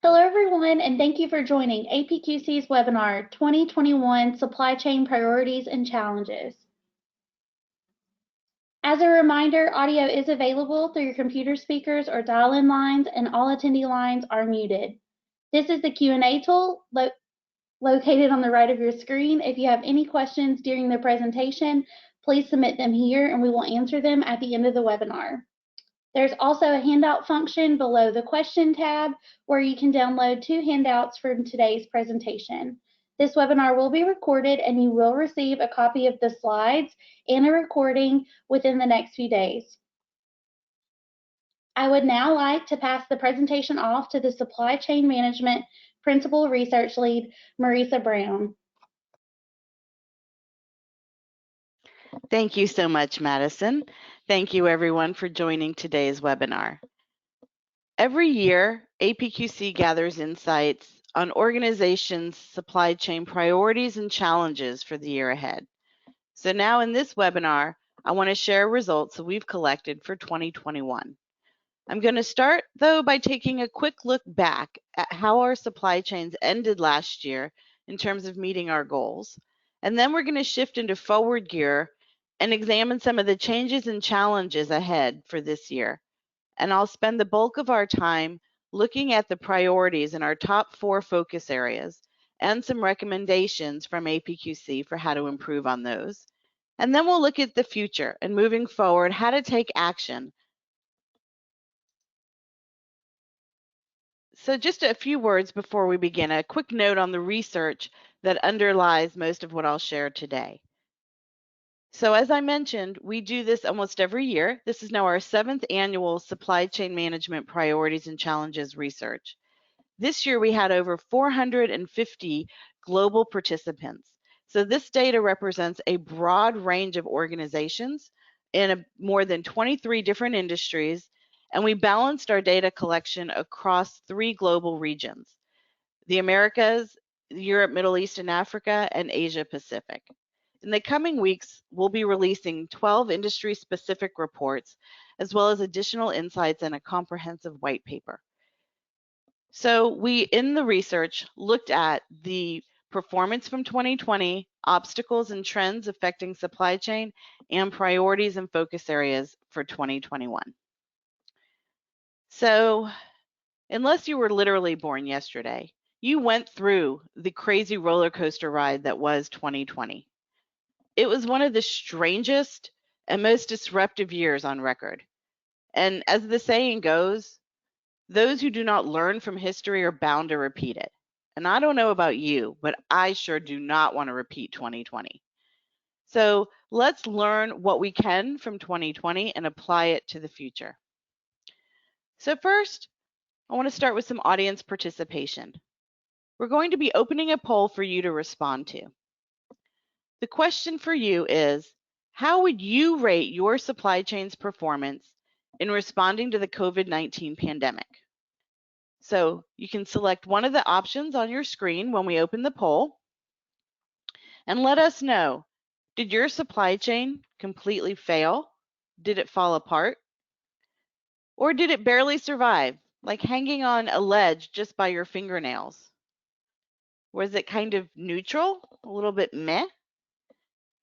Hello, everyone, and thank you for joining APQC's webinar 2021 Supply Chain Priorities and Challenges. As a reminder, audio is available through your computer speakers or dial-in lines, and all attendee lines are muted. This is the Q&A tool located on the right of your screen. If you have any questions during the presentation, please submit them here and we will answer them at the end of the webinar. There's also a handout function below the question tab where you can download 2 handouts from today's presentation. This webinar will be recorded and you will receive a copy of the slides and a recording within the next few days. I would now like to pass the presentation off to the Supply Chain Management Principal Research Lead, Marisa Brown. Thank you so much, Madison. Thank you everyone for joining today's webinar. Every year, APQC gathers insights on organizations' supply chain priorities and challenges for the year ahead. So now in this webinar, I want to share results that we've collected for 2021. I'm going to start, though, by taking a quick look back at how our supply chains ended last year in terms of meeting our goals. And then we're going to shift into forward gear and examine some of the changes and challenges ahead for this year. And I'll spend the bulk of our time looking at the priorities in our top 4 focus areas and some recommendations from APQC for how to improve on those. And then we'll look at the future and moving forward, how to take action. So just a few words before we begin, a quick note on the research that underlies most of what I'll share today. So as I mentioned, we do this almost every year. This is now our 7th annual Supply Chain Management Priorities and Challenges research. This year we had over 450 global participants. So this data represents a broad range of organizations in more than 23 different industries, and we balanced our data collection across 3 global regions: the Americas, Europe, Middle East and Africa, and Asia Pacific. In the coming weeks, we'll be releasing 12 industry-specific reports, as well as additional insights and a comprehensive white paper. So we, in the research, looked at the performance from 2020, obstacles and trends affecting supply chain, and priorities and focus areas for 2021. So, unless you were literally born yesterday, you went through the crazy roller coaster ride that was 2020. It was one of the strangest and most disruptive years on record. And as the saying goes, those who do not learn from history are bound to repeat it. And I don't know about you, but I sure do not want to repeat 2020. So let's learn what we can from 2020 and apply it to the future. So first, I want to start with some audience participation. We're going to be opening a poll for you to respond to. The question for you is, how would you rate your supply chain's performance in responding to the COVID-19 pandemic? So you can select one of the options on your screen when we open the poll and let us know, did your supply chain completely fail? Did it fall apart? Or did it barely survive, like hanging on a ledge just by your fingernails? Was it kind of neutral, a little bit meh?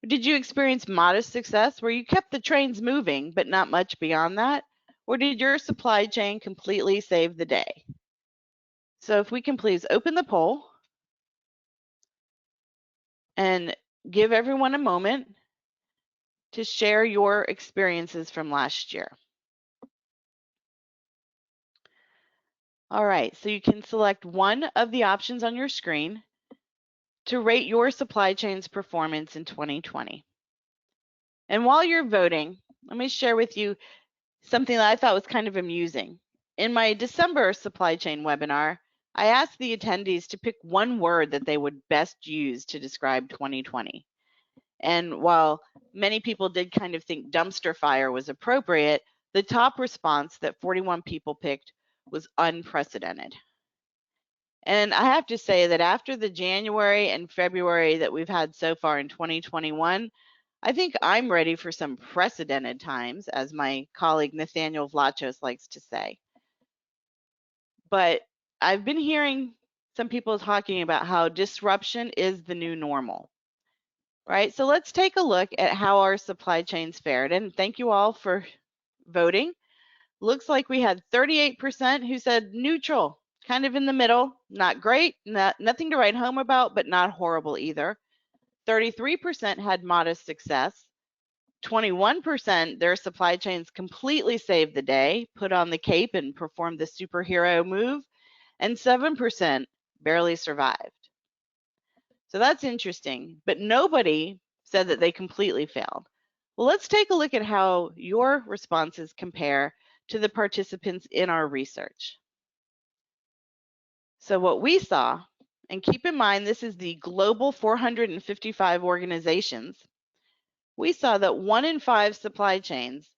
Did you experience modest success where you kept the trains moving, but not much beyond that? Or did your supply chain completely save the day? So if we can please open the poll and give everyone a moment to share your experiences from last year. All right, so you can select one of the options on your screen to rate your supply chain's performance in 2020. And while you're voting, let me share with you something that I thought was kind of amusing. In my December supply chain webinar, I asked the attendees to pick one word that they would best use to describe 2020. And while many people did kind of think dumpster fire was appropriate, the top response that 41 people picked was unprecedented. And I have to say that after the January and February that we've had so far in 2021, I think I'm ready for some precedented times, as my colleague Nathaniel Vlachos likes to say. But I've been hearing some people talking about how disruption is the new normal, right? So let's take a look at how our supply chains fared. And thank you all for voting. Looks like we had 38% who said neutral, kind of in the middle, not great, nothing to write home about, but not horrible either. 33% had modest success. 21% their supply chains completely saved the day, put on the cape and performed the superhero move, and 7% barely survived. So that's interesting, but nobody said that they completely failed. Well, let's take a look at how your responses compare to the participants in our research. So what we saw, and keep in mind this is the global 455 organizations, we saw that 1 in 5 supply chains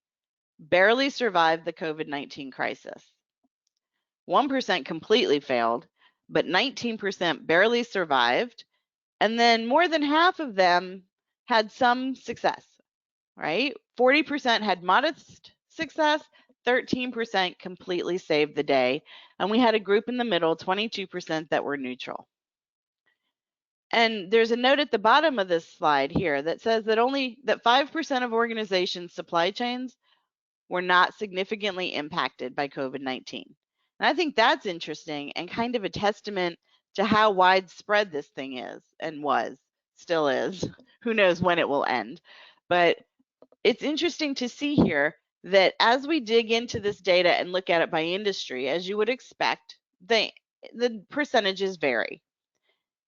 barely survived the COVID-19 crisis. 1% completely failed, but 19% barely survived, and then more than half of them had some success, right? 40% had modest success, 13% completely saved the day, and we had a group in the middle, 22% that were neutral. And there's a note at the bottom of this slide here that says that only 5% of organizations' supply chains were not significantly impacted by COVID-19. And I think that's interesting and kind of a testament to how widespread this thing is and still is. Who knows when it will end. But it's interesting to see here that as we dig into this data and look at it by industry, as you would expect, the percentages vary.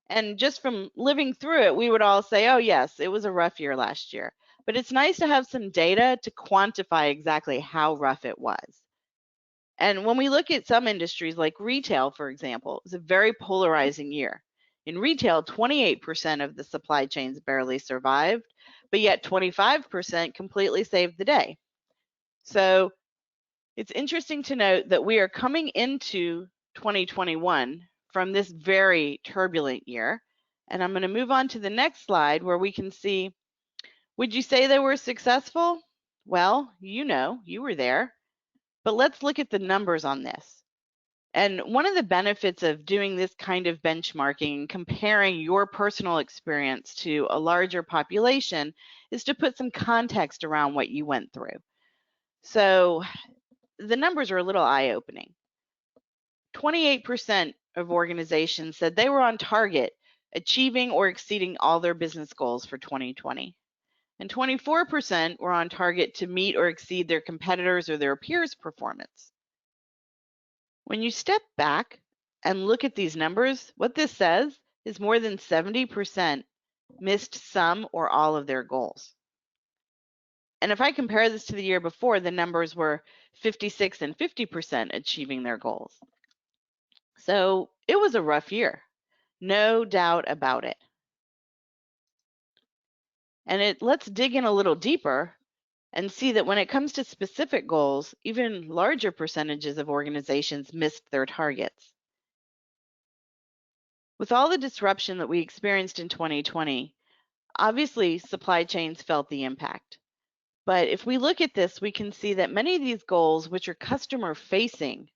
And just from living through it, we would all say, oh, yes, it was a rough year last year. But it's nice to have some data to quantify exactly how rough it was. And when we look at some industries like retail, for example, it was a very polarizing year. In retail, 28% of the supply chains barely survived, but yet 25% completely saved the day. So it's interesting to note that we are coming into 2021 from this very turbulent year. And I'm going to move on to the next slide where we can see, would you say they were successful? Well, you know, you were there. But let's look at the numbers on this. And one of the benefits of doing this kind of benchmarking, comparing your personal experience to a larger population, is to put some context around what you went through. So the numbers are a little eye-opening. 28% of organizations said they were on target, achieving or exceeding all their business goals for 2020. And 24% were on target to meet or exceed their competitors or their peers' performance. When you step back and look at these numbers, what this says is more than 70% missed some or all of their goals. And if I compare this to the year before, the numbers were 56 and 50% achieving their goals. So it was a rough year, no doubt about it. And let's dig in a little deeper and see that when it comes to specific goals, even larger percentages of organizations missed their targets. With all the disruption that we experienced in 2020, obviously supply chains felt the impact. But if we look at this, we can see that many of these goals, which are customer facing,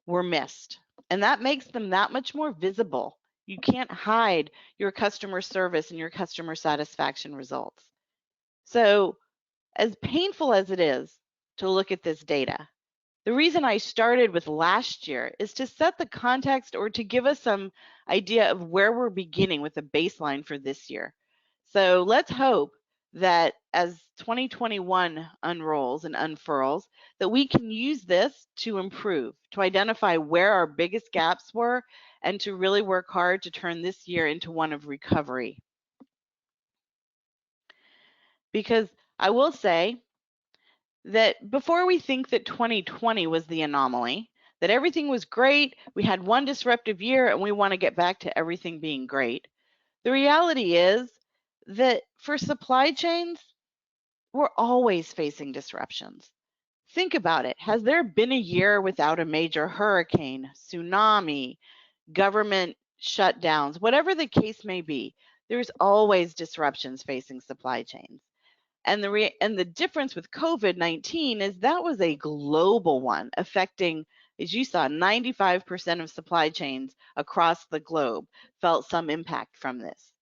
were missed. And that makes them that much more visible. You can't hide your customer service and your customer satisfaction results. So as painful as it is to look at this data, the reason I started with last year is to set the context or to give us some idea of where we're beginning with a baseline for this year. So let's hope that as 2021 unrolls and unfurls, that we can use this to improve, to identify where our biggest gaps were, and to really work hard to turn this year into one of recovery. Because I will say that before we think that 2020 was the anomaly, that everything was great, we had one disruptive year and we want to get back to everything being great, the reality is that for supply chains, we're always facing disruptions. Think about it. Has there been a year without a major hurricane, tsunami, government shutdowns, whatever the case may be? There's always disruptions facing supply chains. And the difference with COVID-19 is that was a global one affecting is you saw 95% of supply chains across the globe felt some impact from this.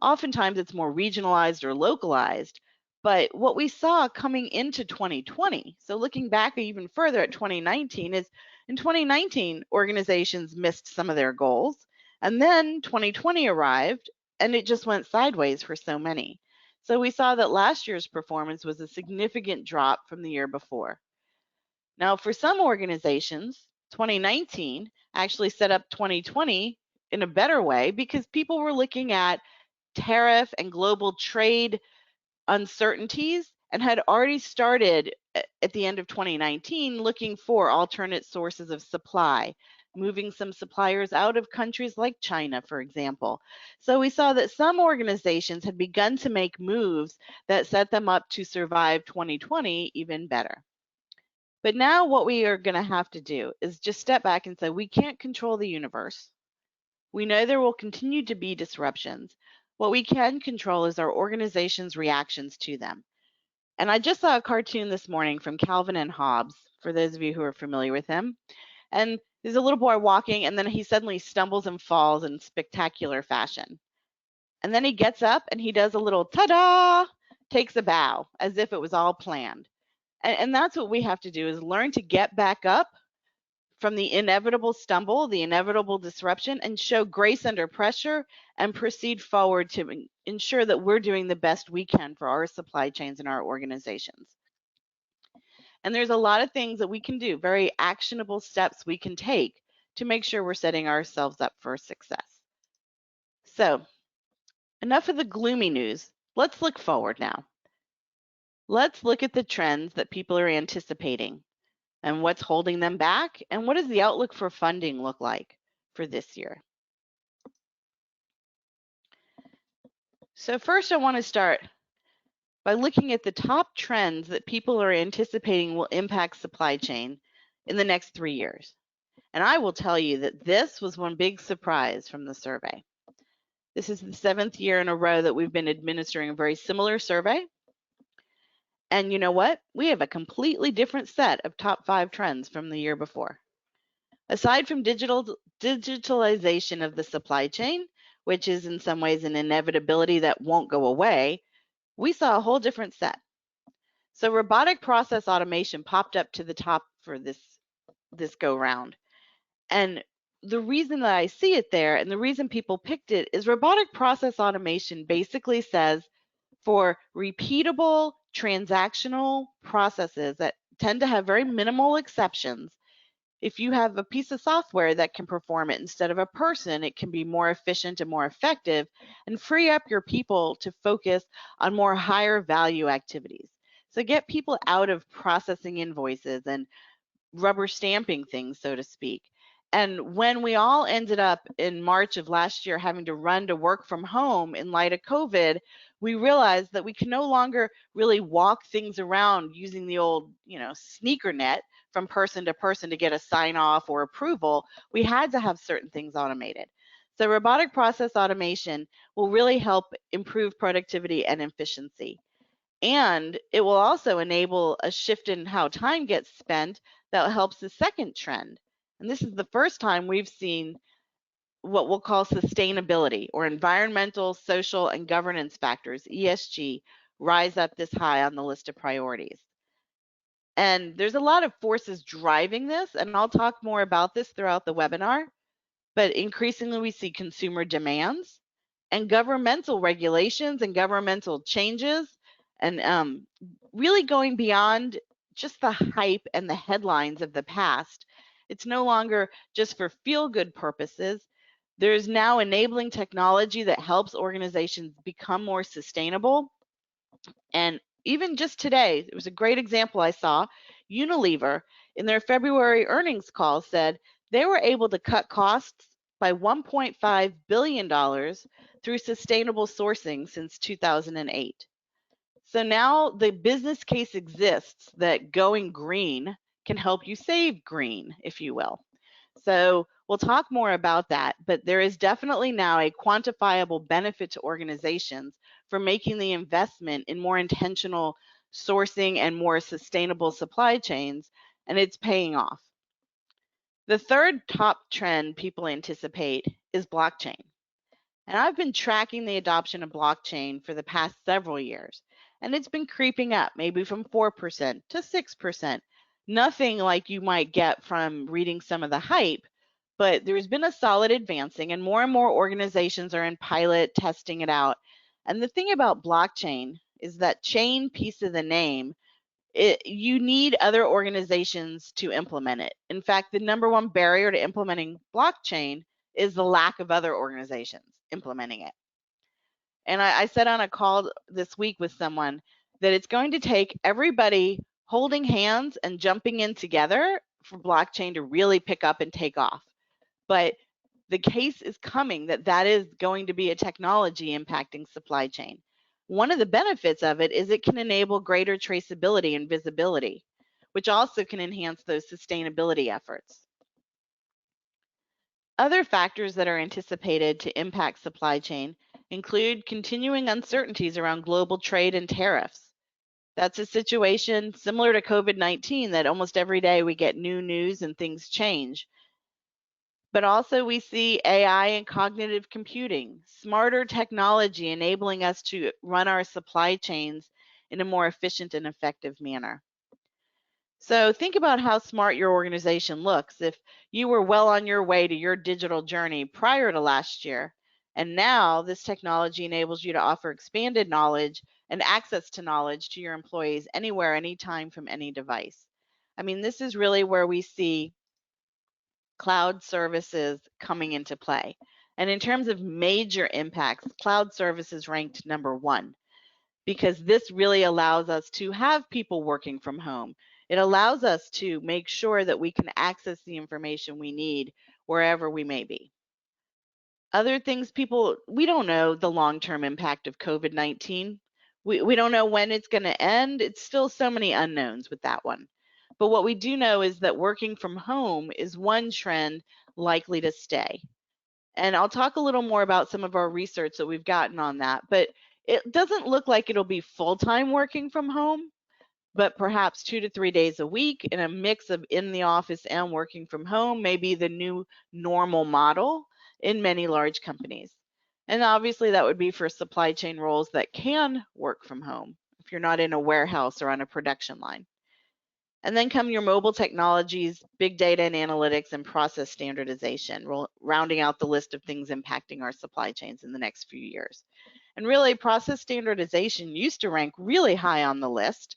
Oftentimes it's more regionalized or localized, but what we saw coming into 2020, so looking back even further at 2019, is in 2019, organizations missed some of their goals, and then 2020 arrived, and it just went sideways for so many. So we saw that last year's performance was a significant drop from the year before. Now, for some organizations, 2019 actually set up 2020 in a better way because people were looking at tariff and global trade uncertainties and had already started at the end of 2019 looking for alternate sources of supply, moving some suppliers out of countries like China, for example. So we saw that some organizations had begun to make moves that set them up to survive 2020 even better. But now what we are going to have to do is just step back and say we can't control the universe. We know there will continue to be disruptions. What we can control is our organization's reactions to them. And I just saw a cartoon this morning from Calvin and Hobbes, for those of you who are familiar with him. And there's a little boy walking, and then he suddenly stumbles and falls in spectacular fashion. And then he gets up and he does a little ta-da, takes a bow, as if it was all planned. And that's what we have to do, is learn to get back up from the inevitable stumble, the inevitable disruption, and show grace under pressure and proceed forward to ensure that we're doing the best we can for our supply chains and our organizations. And there's a lot of things that we can do, very actionable steps we can take to make sure we're setting ourselves up for success. So, enough of the gloomy news. Let's look forward now. Let's look at the trends that people are anticipating and what's holding them back, and what does the outlook for funding look like for this year. So first I want to start by looking at the top trends that people are anticipating will impact supply chain in the next 3 years. And I will tell you that this was one big surprise from the survey. This is the 7th year in a row that we've been administering a very similar survey. And you know what? We have a completely different set of top 5 trends from the year before. Aside from digitalization of the supply chain, which is in some ways an inevitability that won't go away, we saw a whole different set. So robotic process automation popped up to the top for this go round. And the reason that I see it there and the reason people picked it is robotic process automation basically says for repeatable transactional processes that tend to have very minimal exceptions, if you have a piece of software that can perform it instead of a person, it can be more efficient and more effective and free up your people to focus on more higher value activities. So get people out of processing invoices and rubber stamping things, so to speak. And when we all ended up in March of last year having to run to work from home in light of COVID, we realized that we can no longer really walk things around using the old, sneaker net from person to person to get a sign off or approval. We had to have certain things automated. So robotic process automation will really help improve productivity and efficiency. And it will also enable a shift in how time gets spent that helps the second trend. And this is the first time we've seen what we'll call sustainability or environmental, social, and governance factors, ESG, rise up this high on the list of priorities. And there's a lot of forces driving this, and I'll talk more about this throughout the webinar, but increasingly we see consumer demands and governmental regulations and governmental changes, and really going beyond just the hype and the headlines of the past. It's no longer just for feel-good purposes. There's now enabling technology that helps organizations become more sustainable. And even just today, it was a great example I saw. Unilever, in their February earnings call, said they were able to cut costs by $1.5 billion through sustainable sourcing since 2008. So now the business case exists that going green can help you save green, if you will. So we'll talk more about that, but there is definitely now a quantifiable benefit to organizations for making the investment in more intentional sourcing and more sustainable supply chains, and it's paying off. The third top trend people anticipate is blockchain. And I've been tracking the adoption of blockchain for the past several years, and it's been creeping up, maybe from 4% to 6%. Nothing like you might get from reading some of the hype, but there's been a solid advancing, and more organizations are in pilot testing it out. And the thing about blockchain is that chain piece of the name, you need other organizations to implement it. In fact, the number one barrier to implementing blockchain is the lack of other organizations implementing it. And I said on a call this week with someone that it's going to take everybody holding hands and jumping in together for blockchain to really pick up and take off. But the case is coming that is going to be a technology impacting supply chain. One of the benefits of it is it can enable greater traceability and visibility, which also can enhance those sustainability efforts. Other factors that are anticipated to impact supply chain include continuing uncertainties around global trade and tariffs. That's a situation similar to COVID-19 that almost every day we get new news and things change. But also we see AI and cognitive computing, smarter technology enabling us to run our supply chains in a more efficient and effective manner. So think about how smart your organization looks if you were well on your way to your digital journey prior to last year, and now this technology enables you to offer expanded knowledge and access to knowledge to your employees anywhere, anytime, from any device. I mean, this is really where we see cloud services coming into play. And in terms of major impacts, cloud services ranked number 1 because this really allows us to have people working from home. It allows us to make sure that we can access the information we need wherever we may be. Other things we don't know the long-term impact of COVID-19. We don't know when it's going to end. It's still so many unknowns with that one. But what we do know is that working from home is one trend likely to stay. And I'll talk a little more about some of our research that we've gotten on that, but it doesn't look like it'll be full-time working from home, but perhaps 2 to 3 days a week in a mix of in the office and working from home may be the new normal model in many large companies. And obviously that would be for supply chain roles that can work from home if you're not in a warehouse or on a production line. And then come your mobile technologies, big data and analytics, and process standardization, rounding out the list of things impacting our supply chains in the next few years. And really, process standardization used to rank really high on the list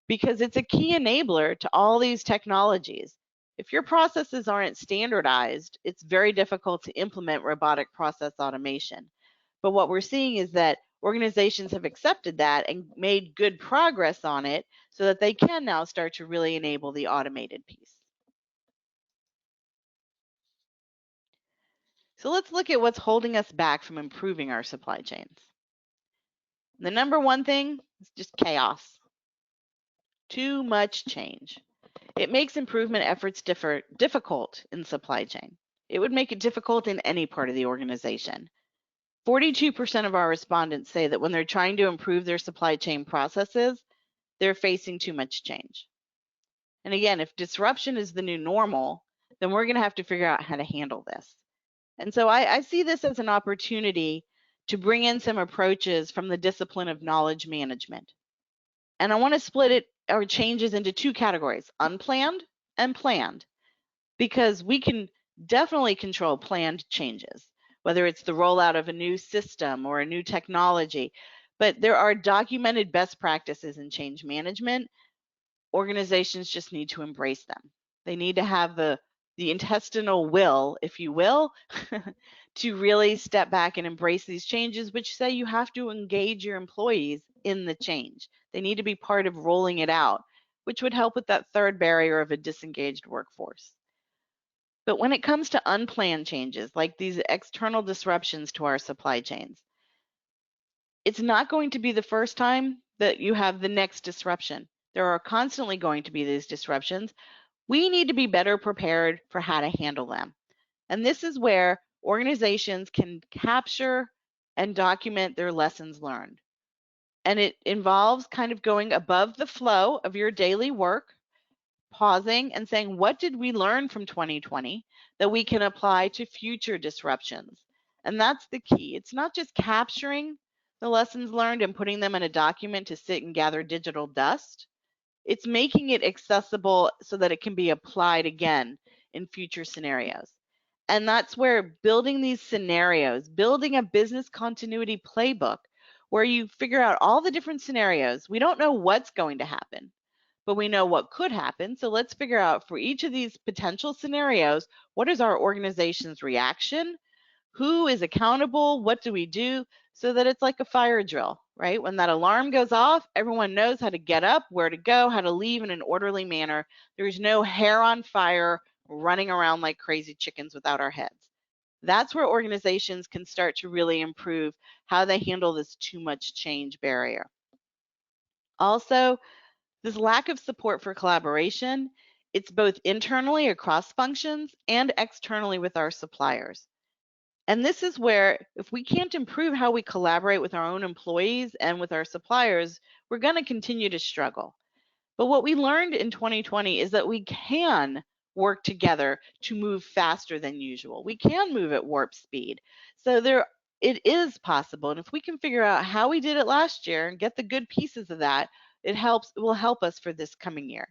because it's a key enabler to all these technologies. If your processes aren't standardized, it's very difficult to implement robotic process automation. But what we're seeing is that organizations have accepted that and made good progress on it so that they can now start to really enable the automated piece. So let's look at what's holding us back from improving our supply chains. The number one thing is just chaos. Too much change. It makes improvement efforts difficult in supply chain. It would make it difficult in any part of the organization. 42% of our respondents say that when they're trying to improve their supply chain processes, they're facing too much change. And again, if disruption is the new normal, then we're going to have to figure out how to handle this. And so I see this as an opportunity to bring in some approaches from the discipline of knowledge management. And I want to split it or changes into 2 categories, unplanned and planned, because we can definitely control planned changes, whether it's the rollout of a new system or a new technology. But there are documented best practices in change management. Organizations just need to embrace them. They need to have the intestinal will, if you will, to really step back and embrace these changes, which say you have to engage your employees in the change. They need to be part of rolling it out, which would help with that third barrier of a disengaged workforce. But when it comes to unplanned changes, like these external disruptions to our supply chains, it's not going to be the first time that you have the next disruption. There are constantly going to be these disruptions. We need to be better prepared for how to handle them. And this is where organizations can capture and document their lessons learned. And it involves kind of going above the flow of your daily work pausing and saying, what did we learn from 2020 that we can apply to future disruptions? And that's the key. It's not just capturing the lessons learned and putting them in a document to sit and gather digital dust. It's making it accessible so that it can be applied again in future scenarios. And that's where building these scenarios, building a business continuity playbook where you figure out all the different scenarios. We don't know what's going to happen, but we know what could happen. So let's figure out for each of these potential scenarios, what is our organization's reaction? Who is accountable? What do we do? So that it's like a fire drill, right? When that alarm goes off, everyone knows how to get up, where to go, how to leave in an orderly manner. There's no hair on fire running around like crazy chickens without our heads. That's where organizations can start to really improve how they handle this too much change barrier. Also, this lack of support for collaboration, it's both internally across functions and externally with our suppliers. And this is where, if we can't improve how we collaborate with our own employees and with our suppliers, we're going to continue to struggle. But what we learned in 2020 is that we can work together to move faster than usual. We can move at warp speed. So it is possible. And if we can figure out how we did it last year and get the good pieces of that, it will help us for this coming year.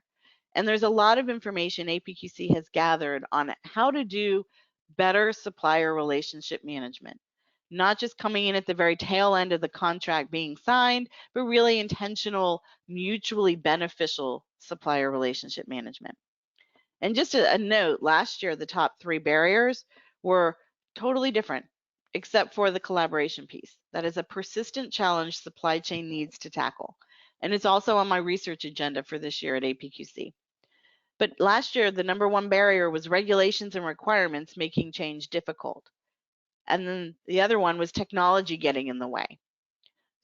And there's a lot of information APQC has gathered on how to do better supplier relationship management, not just coming in at the very tail end of the contract being signed, but really intentional, mutually beneficial supplier relationship management. And just a note, last year, the top 3 barriers were totally different, except for the collaboration piece. That is a persistent challenge supply chain needs to tackle. And it's also on my research agenda for this year at APQC. But last year, the number 1 barrier was regulations and requirements making change difficult. And then the other one was technology getting in the way.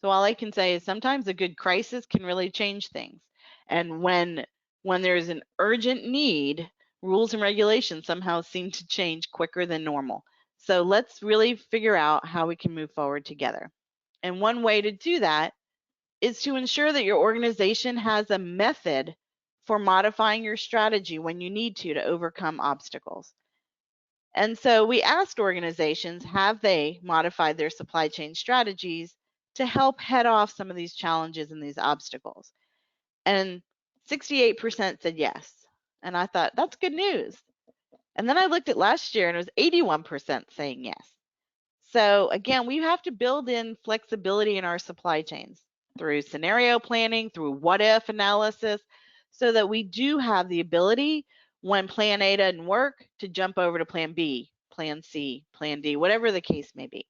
So all I can say is sometimes a good crisis can really change things. And when there's an urgent need, rules and regulations somehow seem to change quicker than normal. So let's really figure out how we can move forward together. And one way to do that is to ensure that your organization has a method for modifying your strategy when you need to overcome obstacles. And so we asked organizations, have they modified their supply chain strategies to help head off some of these challenges and these obstacles? And 68% said yes. And I thought, that's good news. And then I looked at last year and it was 81% saying yes. So again, we have to build in flexibility in our supply chains through scenario planning, through what if analysis, so that we do have the ability when plan A doesn't work to jump over to plan B, plan C, plan D, whatever the case may be.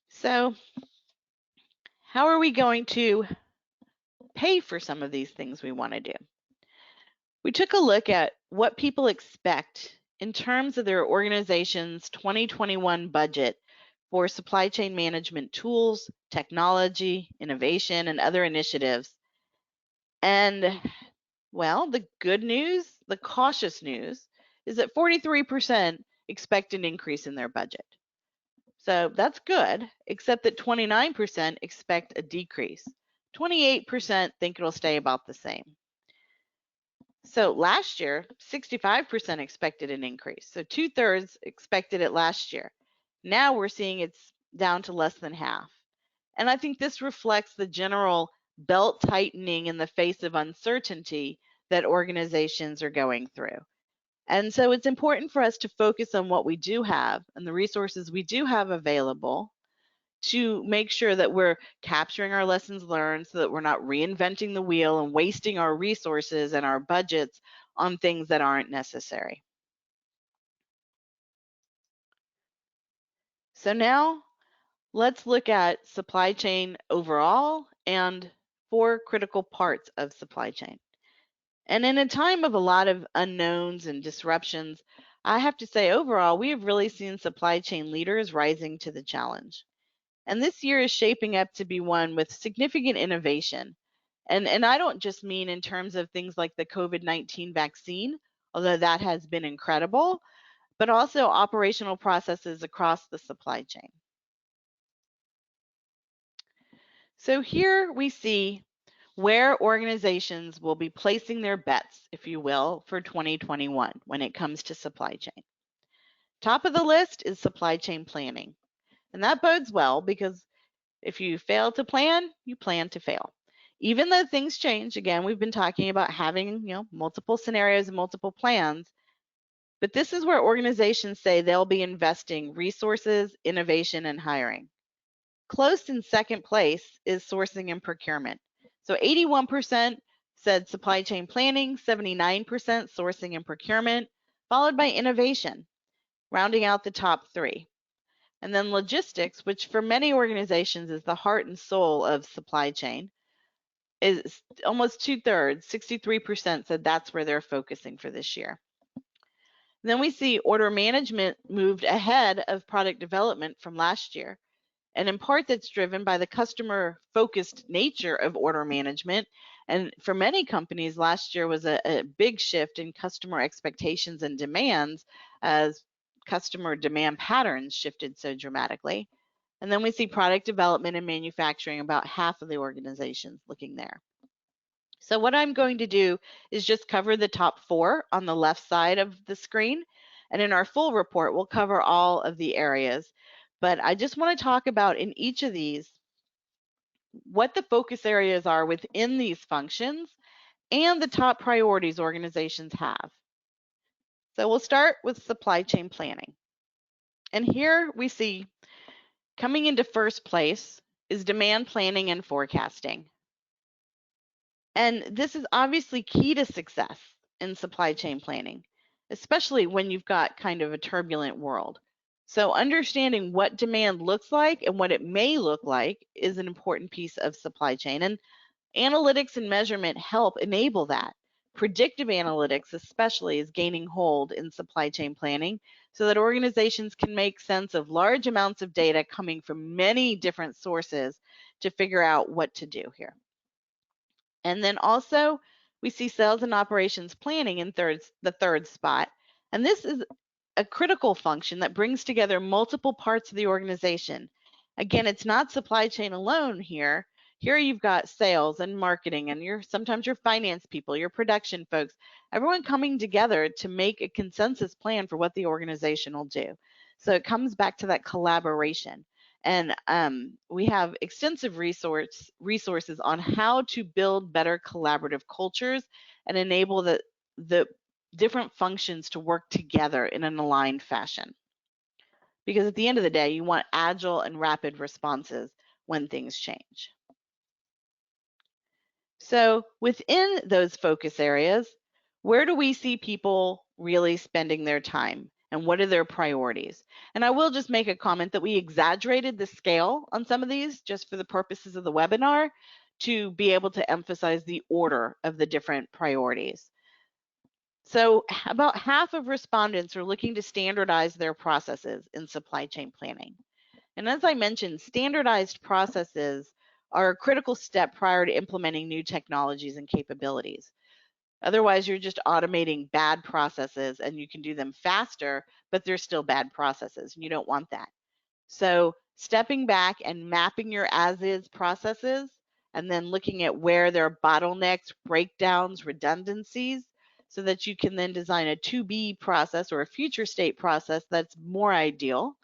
So how are we going to pay for some of these things we want to do? We took a look at what people expect in terms of their organization's 2021 budget for supply chain management tools, technology, innovation, and other initiatives. And well, the good news, the cautious news, is that 43% expect an increase in their budget. So that's good, except that 29% expect a decrease. 28% think it'll stay about the same. So last year, 65% expected an increase. So 2/3 expected it last year. Now we're seeing it's down to less than half. And I think this reflects the general belt tightening in the face of uncertainty that organizations are going through. And so it's important for us to focus on what we do have and the resources we do have available to make sure that we're capturing our lessons learned so that we're not reinventing the wheel and wasting our resources and our budgets on things that aren't necessary. So now let's look at supply chain overall and 4 critical parts of supply chain. And in a time of a lot of unknowns and disruptions, I have to say overall, we have really seen supply chain leaders rising to the challenge. And this year is shaping up to be one with significant innovation. And I don't just mean in terms of things like the COVID-19 vaccine, although that has been incredible, but also operational processes across the supply chain. So here we see where organizations will be placing their bets, if you will, for 2021 when it comes to supply chain. Top of the list is supply chain planning. And that bodes well because if you fail to plan, you plan to fail. Even though things change, again, we've been talking about having, multiple scenarios and multiple plans, but this is where organizations say they'll be investing resources, innovation, and hiring. Close in second place is sourcing and procurement. So 81% said supply chain planning, 79% sourcing and procurement, followed by innovation, rounding out the top three. And then logistics, which for many organizations is the heart and soul of supply chain, is almost 2/3, 63% said that's where they're focusing for this year. Then we see order management moved ahead of product development from last year. And in part, that's driven by the customer-focused nature of order management. And for many companies, last year was a big shift in customer expectations and demands as customer demand patterns shifted so dramatically. And then we see product development and manufacturing, about half of the organizations looking there. So what I'm going to do is just cover the top 4 on the left side of the screen. And in our full report, we'll cover all of the areas. But I just want to talk about in each of these what the focus areas are within these functions and the top priorities organizations have. So we'll start with supply chain planning. And here we see coming into first place is demand planning and forecasting. And this is obviously key to success in supply chain planning, especially when you've got kind of a turbulent world. So understanding what demand looks like and what it may look like is an important piece of supply chain. And analytics and measurement help enable that. Predictive analytics especially is gaining hold in supply chain planning so that organizations can make sense of large amounts of data coming from many different sources to figure out what to do here. And then also we see sales and operations planning in the third spot. And this is a critical function that brings together multiple parts of the organization. Again, it's not supply chain alone here. Here you've got sales and marketing and sometimes your finance people, your production folks, everyone coming together to make a consensus plan for what the organization will do. So it comes back to that collaboration. And we have extensive resources on how to build better collaborative cultures and enable the different functions to work together in an aligned fashion. Because at the end of the day, you want agile and rapid responses when things change. So within those focus areas, where do we see people really spending their time? And what are their priorities? And I will just make a comment that we exaggerated the scale on some of these just for the purposes of the webinar to be able to emphasize the order of the different priorities. So about half of respondents are looking to standardize their processes in supply chain planning. And as I mentioned, standardized processes are a critical step prior to implementing new technologies and capabilities. Otherwise, you're just automating bad processes and you can do them faster, but they're still bad processes and you don't want that. So stepping back and mapping your as-is processes and then looking at where there are bottlenecks, breakdowns, redundancies, so that you can then design a to-be process or a future state process that's more ideal,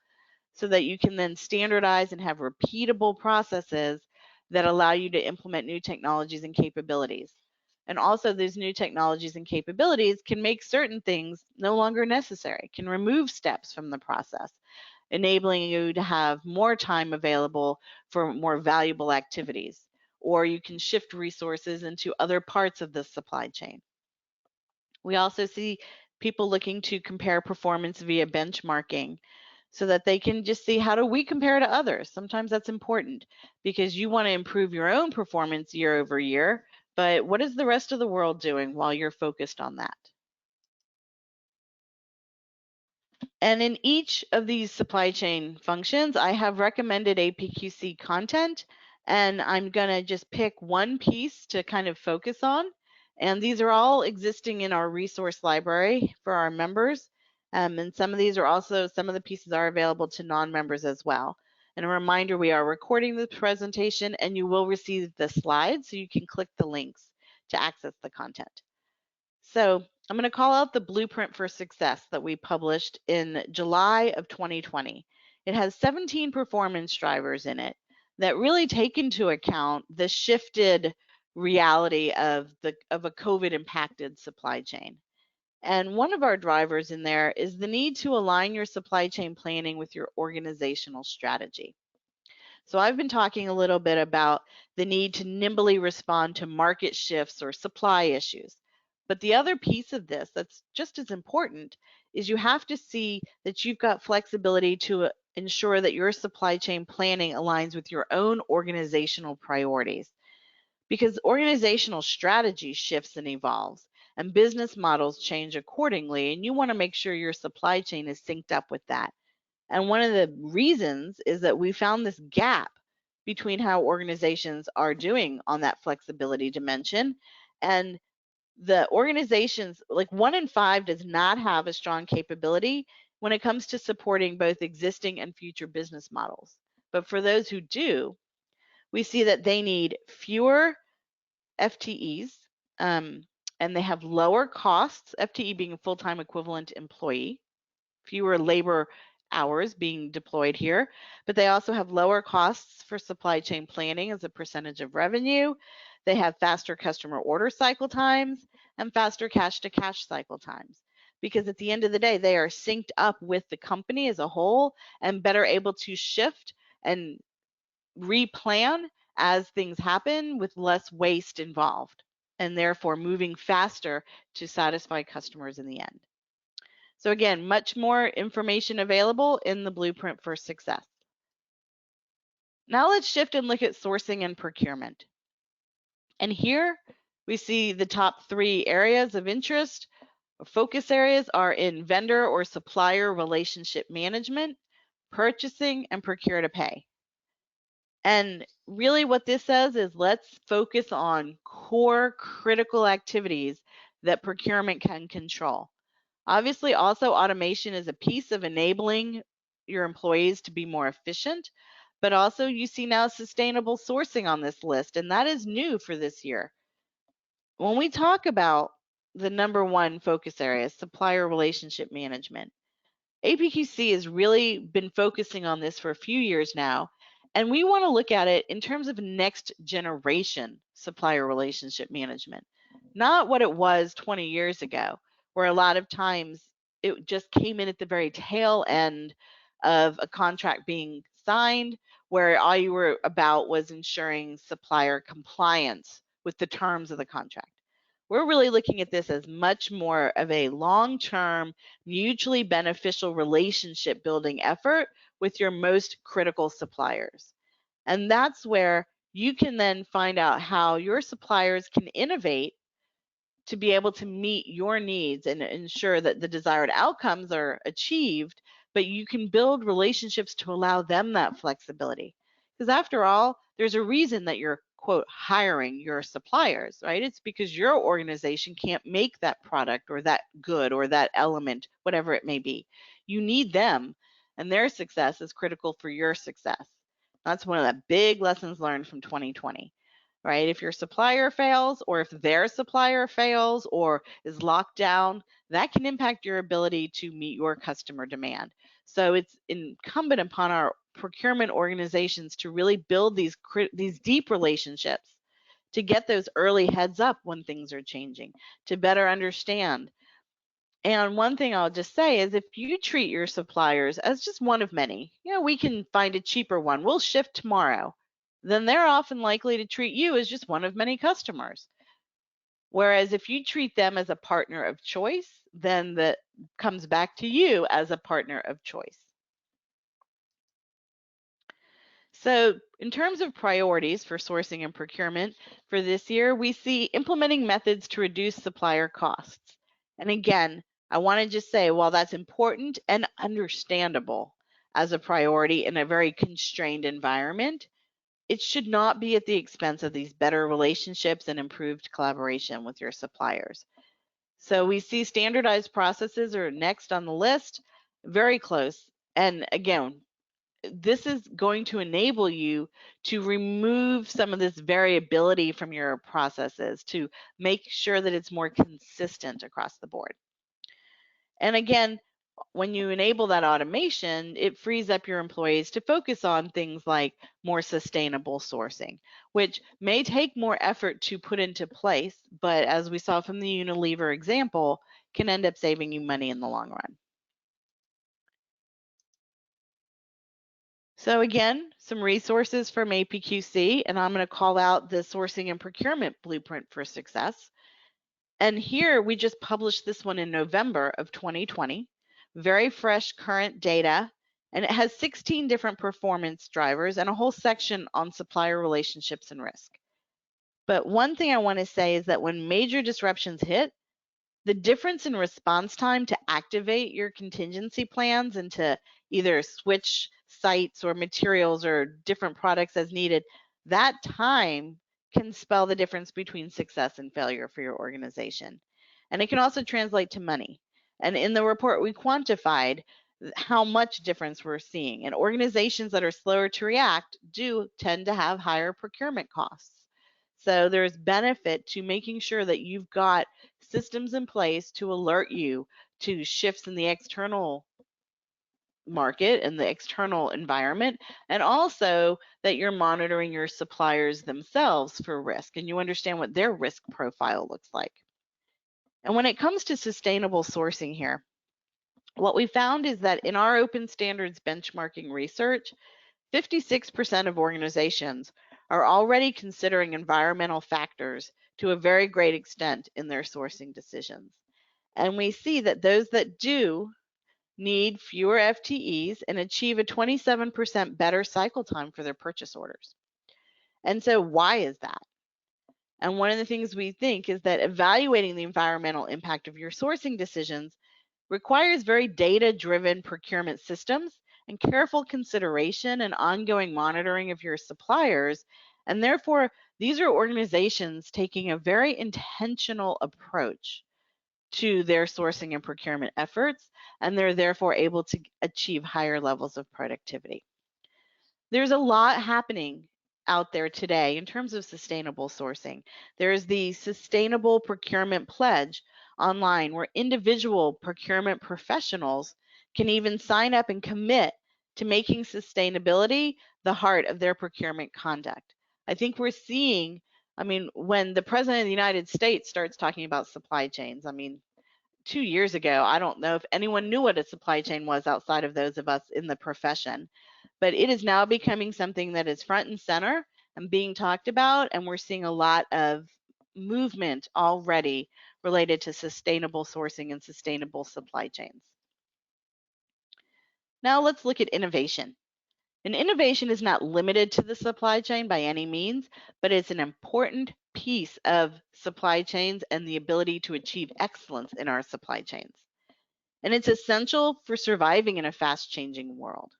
so that you can then standardize and have repeatable processes that allow you to implement new technologies and capabilities. And also these new technologies and capabilities can make certain things no longer necessary, can remove steps from the process, enabling you to have more time available for more valuable activities. Or you can shift resources into other parts of the supply chain. We also see people looking to compare performance via benchmarking so that they can just see how do we compare to others. Sometimes that's important because you want to improve your own performance year over year, but what is the rest of the world doing while you're focused on that? And in each of these supply chain functions, I have recommended APQC content, and I'm going to just pick one piece to kind of focus on. And these are all existing in our resource library for our members. And some of these are also, some of the pieces are available to non-members as well. And a reminder, we are recording this presentation and you will receive the slides so you can click the links to access the content. So I'm going to call out the Blueprint for Success that we published in July of 2020. It has 17 performance drivers in it that really take into account the shifted reality of a COVID impacted supply chain. And one of our drivers in there is the need to align your supply chain planning with your organizational strategy. So I've been talking a little bit about the need to nimbly respond to market shifts or supply issues. But the other piece of this that's just as important is you have to see that you've got flexibility to ensure that your supply chain planning aligns with your own organizational priorities. Because organizational strategy shifts and evolves, and business models change accordingly, and you want to make sure your supply chain is synced up with that. And one of the reasons is that we found this gap between how organizations are doing on that flexibility dimension. And the organizations, like 1 in 5 does not have a strong capability when it comes to supporting both existing and future business models. But for those who do, we see that they need fewer FTEs, and they have lower costs, FTE being a full-time equivalent employee, fewer labor hours being deployed here, but they also have lower costs for supply chain planning as a percentage of revenue. They have faster customer order cycle times and faster cash to cash cycle times, because at the end of the day, they are synced up with the company as a whole and better able to shift and replan as things happen with less waste involved, and therefore moving faster to satisfy customers in the end. So again, much more information available in the Blueprint for Success. Now let's shift and look at sourcing and procurement. And here we see the top 3 areas of interest. Focus areas are in vendor or supplier relationship management, purchasing, and procure to pay. And really what this says is let's focus on core critical activities that procurement can control. Obviously, also automation is a piece of enabling your employees to be more efficient, but also you see now sustainable sourcing on this list, and that is new for this year. When we talk about the number 1 focus area, supplier relationship management, APQC has really been focusing on this for a few years now, and we want to look at it in terms of next generation supplier relationship management, not what it was 20 years ago, where a lot of times it just came in at the very tail end of a contract being signed, where all you were about was ensuring supplier compliance with the terms of the contract. We're really looking at this as much more of a long-term, mutually beneficial relationship building effort with your most critical suppliers. And that's where you can then find out how your suppliers can innovate to be able to meet your needs and ensure that the desired outcomes are achieved, but you can build relationships to allow them that flexibility. Because after all, there's a reason that you're, quote, hiring your suppliers, right? It's because your organization can't make that product or that good or that element, whatever it may be. You need them, and their success is critical for your success. That's one of the big lessons learned from 2020. Right? If your supplier fails, or if their supplier fails or is locked down, that can impact your ability to meet your customer demand. So it's incumbent upon our procurement organizations to really build these deep relationships, to get those early heads up when things are changing, to better understand. And one thing I'll just say is if you treat your suppliers as just one of many, we can find a cheaper one, we'll shift tomorrow, then they're often likely to treat you as just one of many customers. Whereas if you treat them as a partner of choice, then that comes back to you as a partner of choice. So in terms of priorities for sourcing and procurement for this year, we see implementing methods to reduce supplier costs. And again, I want to just say, while that's important and understandable as a priority in a very constrained environment, it should not be at the expense of these better relationships and improved collaboration with your suppliers. So we see standardized processes are next on the list, very close. And again, this is going to enable you to remove some of this variability from your processes to make sure that it's more consistent across the board. And again, when you enable that automation, it frees up your employees to focus on things like more sustainable sourcing, which may take more effort to put into place, but as we saw from the Unilever example, can end up saving you money in the long run. So again, some resources from APQC, and I'm going to call out the Sourcing and Procurement Blueprint for Success. And here we just published this one in November of 2020, very fresh current data, and it has 16 different performance drivers and a whole section on supplier relationships and risk. But one thing I want to say is that when major disruptions hit, the difference in response time to activate your contingency plans and to either switch sites or materials or different products as needed, that time can spell the difference between success and failure for your organization. And it can also translate to money. And in the report, we quantified how much difference we're seeing. And organizations that are slower to react do tend to have higher procurement costs. So there's benefit to making sure that you've got systems in place to alert you to shifts in the external market and the external environment, and also that you're monitoring your suppliers themselves for risk and you understand what their risk profile looks like. And when it comes to sustainable sourcing here, what we found is that in our open standards benchmarking research, 56% of organizations are already considering environmental factors to a very great extent in their sourcing decisions. And we see that those that do need fewer FTEs and achieve a 27% better cycle time for their purchase orders. And so why is that? And one of the things we think is that evaluating the environmental impact of your sourcing decisions requires very data-driven procurement systems and careful consideration and ongoing monitoring of your suppliers. And therefore, these are organizations taking a very intentional approach to their sourcing and procurement efforts, and they're therefore able to achieve higher levels of productivity. There's a lot happening out there today in terms of sustainable sourcing. There's the Sustainable Procurement Pledge online where individual procurement professionals can even sign up and commit to making sustainability the heart of their procurement conduct. I think we're seeing, when the President of the United States starts talking about supply chains, 2 years ago, I don't know if anyone knew what a supply chain was outside of those of us in the profession, but it is now becoming something that is front and center and being talked about, and we're seeing a lot of movement already related to sustainable sourcing and sustainable supply chains. Now let's look at innovation. And innovation is not limited to the supply chain by any means, but it's an important piece of supply chains and the ability to achieve excellence in our supply chains. And it's essential for surviving in a fast-changing world.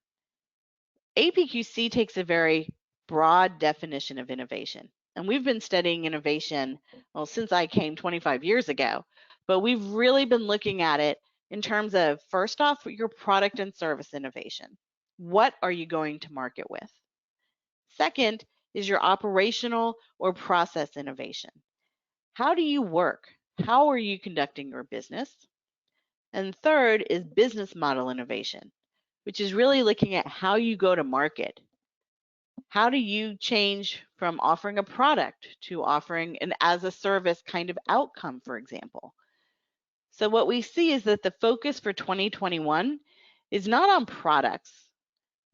APQC takes a very broad definition of innovation. And we've been studying innovation, since I came 25 years ago, but we've really been looking at it in terms of, first off, your product and service innovation. What are you going to market with? Second is your operational or process innovation. How do you work? How are you conducting your business? And third is business model innovation, which is really looking at how you go to market. How do you change from offering a product to offering an as a service kind of outcome, for example? So what we see is that the focus for 2021 is not on products,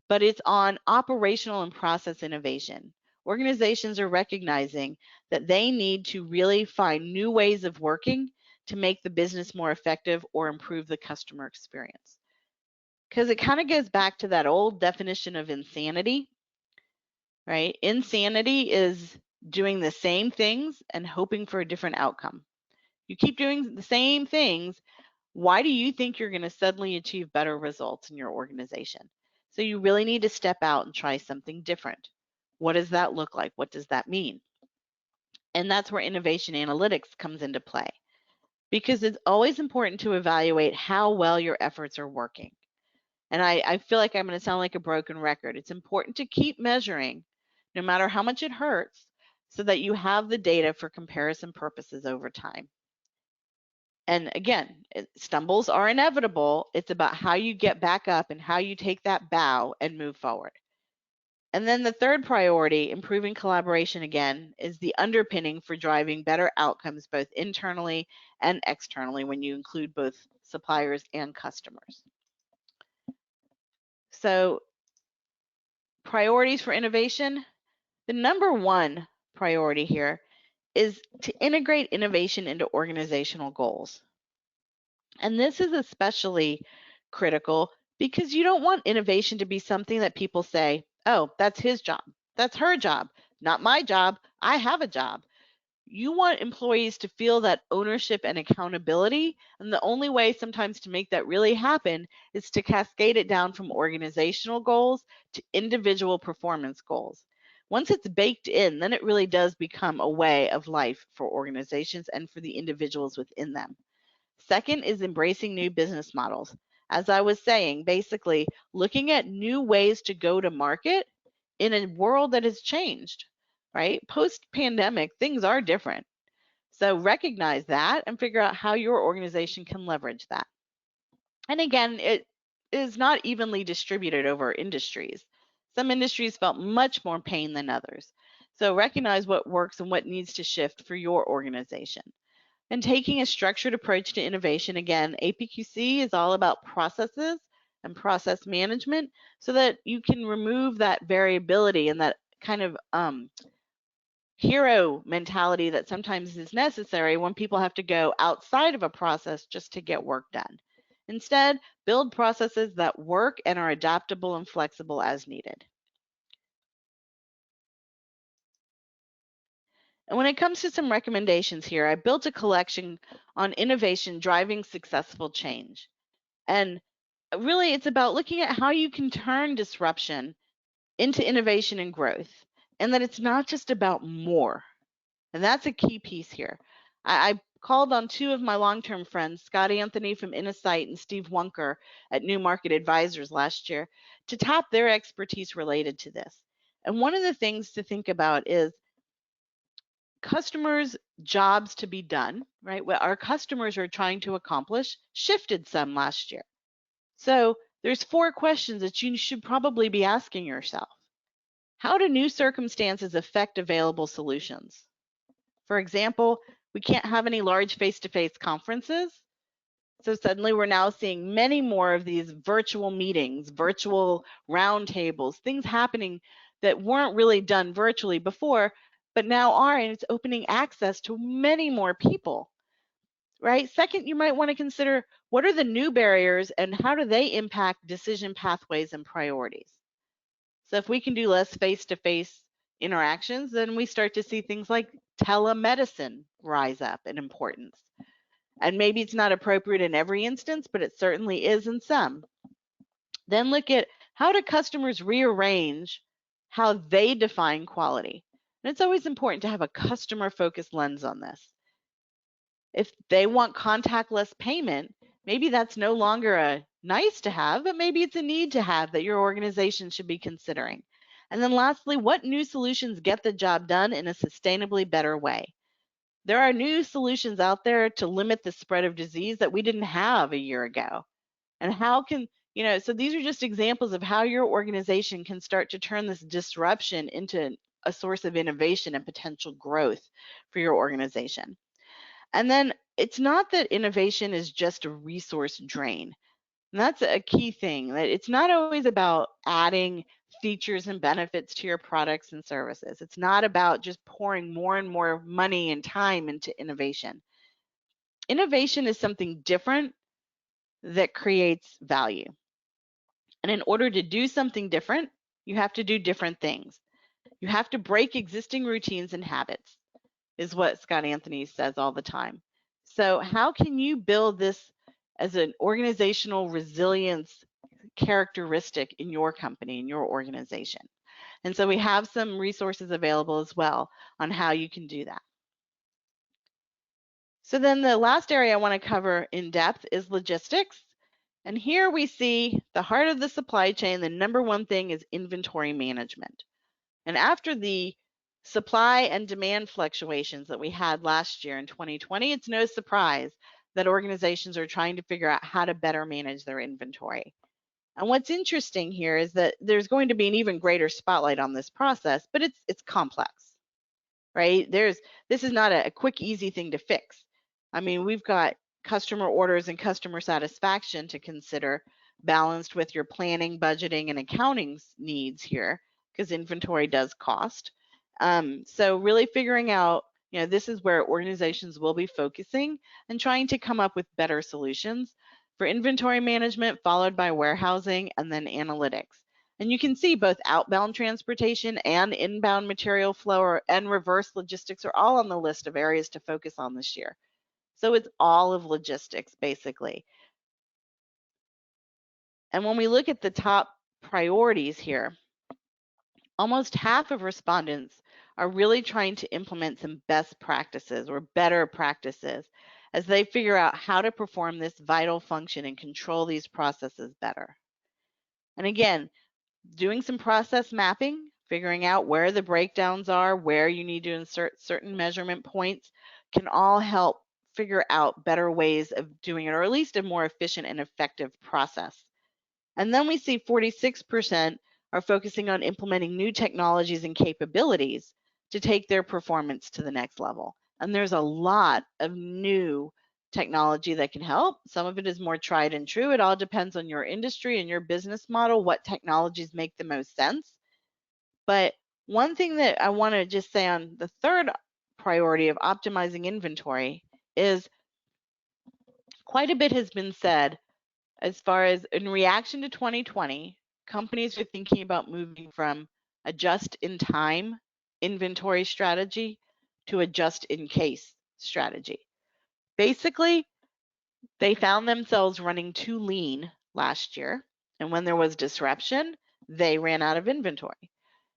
but it's on operational and process innovation. Organizations are recognizing that they need to really find new ways of working to make the business more effective or improve the customer experience. Because it kind of goes back to that old definition of insanity, right? Insanity is doing the same things and hoping for a different outcome. You keep doing the same things, why do you think you're going to suddenly achieve better results in your organization? So you really need to step out and try something different. What does that look like? What does that mean? And that's where innovation analytics comes into play, because it's always important to evaluate how well your efforts are working. And I feel like I'm going to sound like a broken record. It's important to keep measuring, no matter how much it hurts, so that you have the data for comparison purposes over time. And again, stumbles are inevitable. It's about how you get back up and how you take that bow and move forward. And then the third priority, improving collaboration again, is the underpinning for driving better outcomes both internally and externally when you include both suppliers and customers. So priorities for innovation, the number one priority here is to integrate innovation into organizational goals. And this is especially critical because you don't want innovation to be something that people say, oh, that's his job, that's her job, not my job, I have a job. You want employees to feel that ownership and accountability, and the only way sometimes to make that really happen is to cascade it down from organizational goals to individual performance goals. Once it's baked in, then it really does become a way of life for organizations and for the individuals within them. Second is embracing new business models. As I was saying, basically looking at new ways to go to market in a world that has changed, right? Post-pandemic, things are different. So recognize that and figure out how your organization can leverage that. And again, it is not evenly distributed over industries. Some industries felt much more pain than others. So recognize what works and what needs to shift for your organization. And taking a structured approach to innovation, again, APQC is all about processes and process management so that you can remove that variability and that kind of hero mentality that sometimes is necessary when people have to go outside of a process just to get work done. Instead, build processes that work and are adaptable and flexible as needed. And when it comes to some recommendations here, I built a collection on innovation driving successful change. And really, it's about looking at how you can turn disruption into innovation and growth, and that it's not just about more. And that's a key piece here. I called on two of my long-term friends, Scott Anthony from Innosight and Steve Wunker at New Market Advisors last year, to tap their expertise related to this. And one of the things to think about is customers' jobs to be done, right? What our customers are trying to accomplish shifted some last year. So there's 4 questions that you should probably be asking yourself. How do new circumstances affect available solutions? For example, we can't have any large face-to-face conferences. So suddenly we're now seeing many more of these virtual meetings, virtual roundtables, things happening that weren't really done virtually before, but now are, and it's opening access to many more people, right? Second, you might want to consider what are the new barriers and how do they impact decision pathways and priorities? So if we can do less face-to-face interactions, then we start to see things like telemedicine rise up in importance. And maybe it's not appropriate in every instance, but it certainly is in some. Then look at how do customers rearrange how they define quality. And it's always important to have a customer-focused lens on this. If they want contactless payment, maybe that's no longer a nice to have, but maybe it's a need to have that your organization should be considering. And then lastly, what new solutions get the job done in a sustainably better way? There are new solutions out there to limit the spread of disease that we didn't have a year ago. And how can, so these are just examples of how your organization can start to turn this disruption into a source of innovation and potential growth for your organization. And then it's not that innovation is just a resource drain. And that's a key thing, that it's not always about adding features and benefits to your products and services. It's not about just pouring more and more money and time into innovation. Innovation is something different that creates value. And in order to do something different, you have to do different things. You have to break existing routines and habits, is what Scott Anthony says all the time. So how can you build this as an organizational resilience characteristic in your company, in your organization? And so we have some resources available as well on how you can do that. So then the last area I want to cover in depth is logistics. And here we see the heart of the supply chain. The number one thing is inventory management. And after the supply and demand fluctuations that we had last year in 2020, it's no surprise that organizations are trying to figure out how to better manage their inventory. And what's interesting here is that there's going to be an even greater spotlight on this process, but it's complex, right? This is not a quick, easy thing to fix. I mean, we've got customer orders and customer satisfaction to consider, balanced with your planning, budgeting, and accounting needs here, because inventory does cost. So really figuring out, this is where organizations will be focusing and trying to come up with better solutions for inventory management, followed by warehousing and then analytics. And you can see both outbound transportation and inbound material flow and reverse logistics are all on the list of areas to focus on this year. So it's all of logistics, basically. And when we look at the top priorities here, almost half of respondents are really trying to implement some best practices or better practices as they figure out how to perform this vital function and control these processes better. And again, doing some process mapping, figuring out where the breakdowns are, where you need to insert certain measurement points, can all help figure out better ways of doing it, or at least a more efficient and effective process. And then we see 46% are focusing on implementing new technologies and capabilities to take their performance to the next level. And there's a lot of new technology that can help. Some of it is more tried and true. It all depends on your industry and your business model, what technologies make the most sense. But one thing that I want to just say on the third priority of optimizing inventory is quite a bit has been said as far as in reaction to 2020, companies are thinking about moving from a just-in-time inventory strategy to a just-in-case strategy. Basically, they found themselves running too lean last year, and when there was disruption, they ran out of inventory.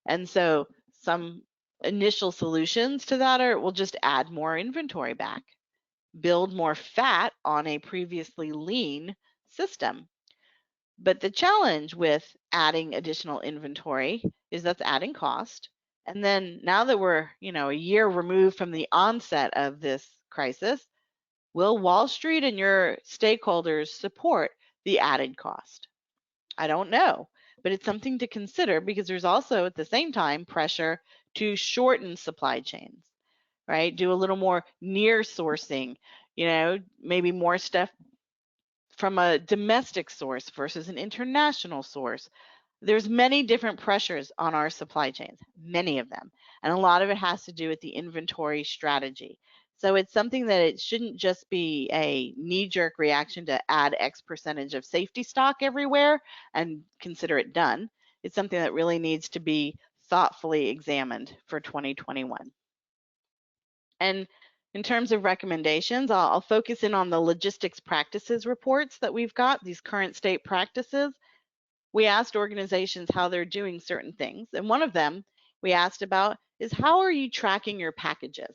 And so some initial solutions to that are, we'll just add more inventory back, build more fat on a previously lean system. But the challenge with adding additional inventory is that's adding cost. And then now that we're, a year removed from the onset of this crisis, will Wall Street and your stakeholders support the added cost? I don't know, but it's something to consider because there's also at the same time pressure to shorten supply chains, right? Do a little more near sourcing, maybe more stuff from a domestic source versus an international source. There's many different pressures on our supply chains, many of them, and a lot of it has to do with the inventory strategy. So it's something that it shouldn't just be a knee-jerk reaction to add X percentage of safety stock everywhere and consider it done. It's something that really needs to be thoughtfully examined for 2021. And in terms of recommendations, I'll focus in on the logistics practices reports that we've got, these current state practices. We asked organizations how they're doing certain things. And one of them we asked about is how are you tracking your packages,